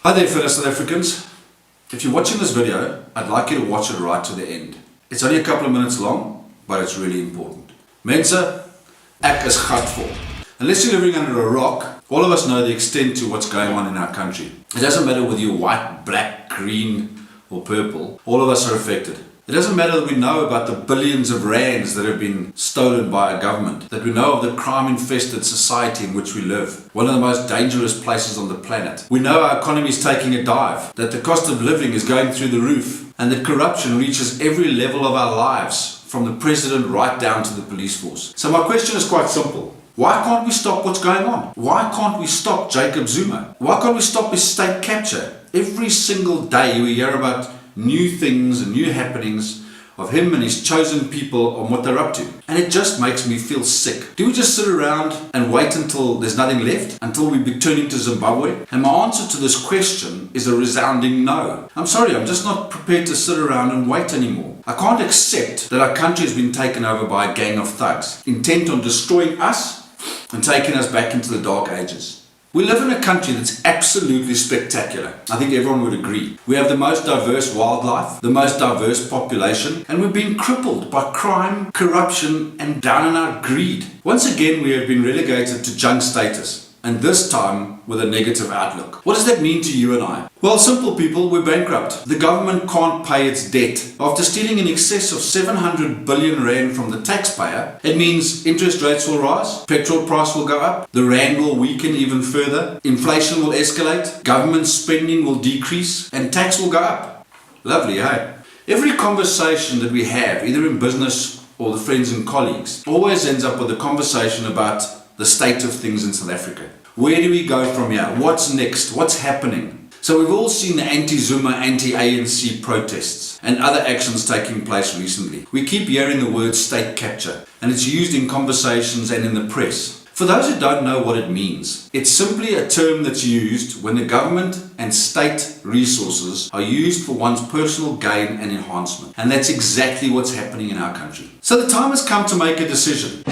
Hi there fellow South Africans. If you're watching this video, I'd like you to watch it right to the end. It's only a couple of minutes long, but it's really important. Mense, ek is gatvol. Unless you're living under a rock, all of us know the extent to what's going on in our country. It doesn't matter whether you're white, black, green or purple, all of us are affected. It doesn't matter that we know about the billions of rands that have been stolen by a government, that we know of the crime-infested society in which we live, one of the most dangerous places on the planet. We know our economy is taking a dive, that the cost of living is going through the roof, and that corruption reaches every level of our lives, from the president right down to the police force. So my question is quite simple. Why can't we stop what's going on? Why can't we stop Jacob Zuma? Why can't we stop his state capture? Every single day we hear about new things and new happenings of him and his chosen people on what they're up to. And it just makes me feel sick. Do we just sit around and wait until there's nothing left? Until we be turning to Zimbabwe? And my answer to this question is a resounding no. I'm sorry, I'm just not prepared to sit around and wait anymore. I can't accept that our country has been taken over by a gang of thugs, intent on destroying us and taking us back into the dark ages. We live in a country that's absolutely spectacular. I think everyone would agree. We have the most diverse wildlife, the most diverse population, and we've been crippled by crime, corruption, and down and out greed. Once again, we have been relegated to junk status, and this time with a negative outlook. What does that mean to you and I? Well, simple people, we're bankrupt. The government can't pay its debt. After stealing in excess of 700 billion rand from the taxpayer, it means interest rates will rise, petrol price will go up, the rand will weaken even further, inflation will escalate, government spending will decrease, and tax will go up. Lovely, hey? Every conversation that we have, either in business or the friends and colleagues, always ends up with a conversation about the state of things in South Africa. Where do we go from here? What's next? What's happening? So we've all seen the anti-Zuma, anti-ANC protests and other actions taking place recently. We keep hearing the word state capture, and it's used in conversations and in the press. For those who don't know what it means, it's simply a term that's used when the government and state resources are used for one's personal gain and enhancement. And that's exactly what's happening in our country. So the time has come to make a decision.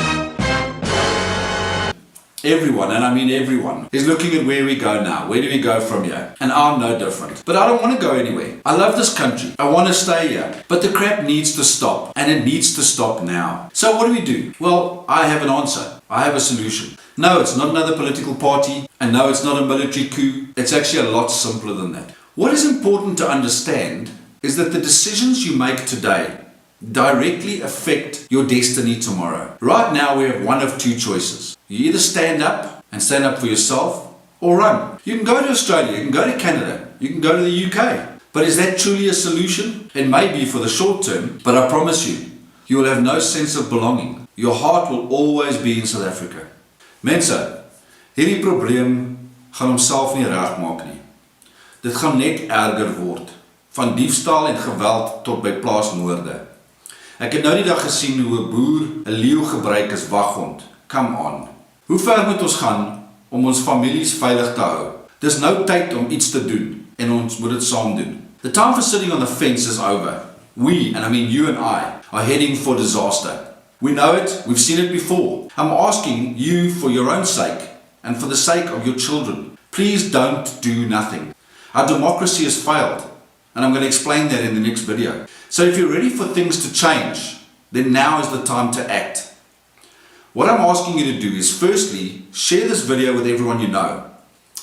Everyone, and I mean everyone, is looking at where we go now. Where do we go from here? And I'm no different. But I don't want to go anywhere. I love this country. I want to stay here. But the crap needs to stop. And it needs to stop now. So what do? Well, I have an answer. I have a solution. No, it's not another political party. And no, it's not a military coup. It's actually a lot simpler than that. What is important to understand is that the decisions you make today directly affect your destiny tomorrow. Right now we have one of two choices. You either stand up and stand up for yourself or run. You can go to Australia, you can go to Canada, you can go to the UK. But is that truly a solution? It may be for the short term, but I promise you, you will have no sense of belonging. Your heart will always be in South Africa. Mense, hierdie probleem gaan homself nie regmaak nie. Dit gaan net erger word, van diefstal en geweld tot by plaasmoorde. Ek het nou die dag gesien hoe 'n boer 'n leeu gebruik as waghond. Come on. Hoe ver moet ons gaan om ons families veilig te hou? Dis nou tyd om iets te doen en ons moet dit saam doen. The time for sitting on the fence is over. We, and I mean you and I, are heading for disaster. We know it, we've seen it before. I'm asking you for your own sake and for the sake of your children. Please don't do nothing. Our democracy has failed. And I'm going to explain that in the next video. So if you're ready for things to change, then now is the time to act. What I'm asking you to do is firstly, share this video with everyone you know.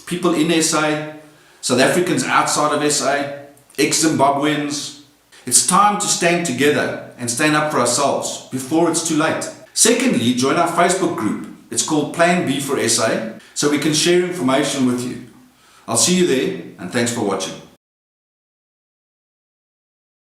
People in SA, South Africans outside of SA, ex-Zimbabweans. It's time to stand together and stand up for ourselves before it's too late. Secondly, join our Facebook group. It's called Plan B for SA, so we can share information with you. I'll see you there, and thanks for watching.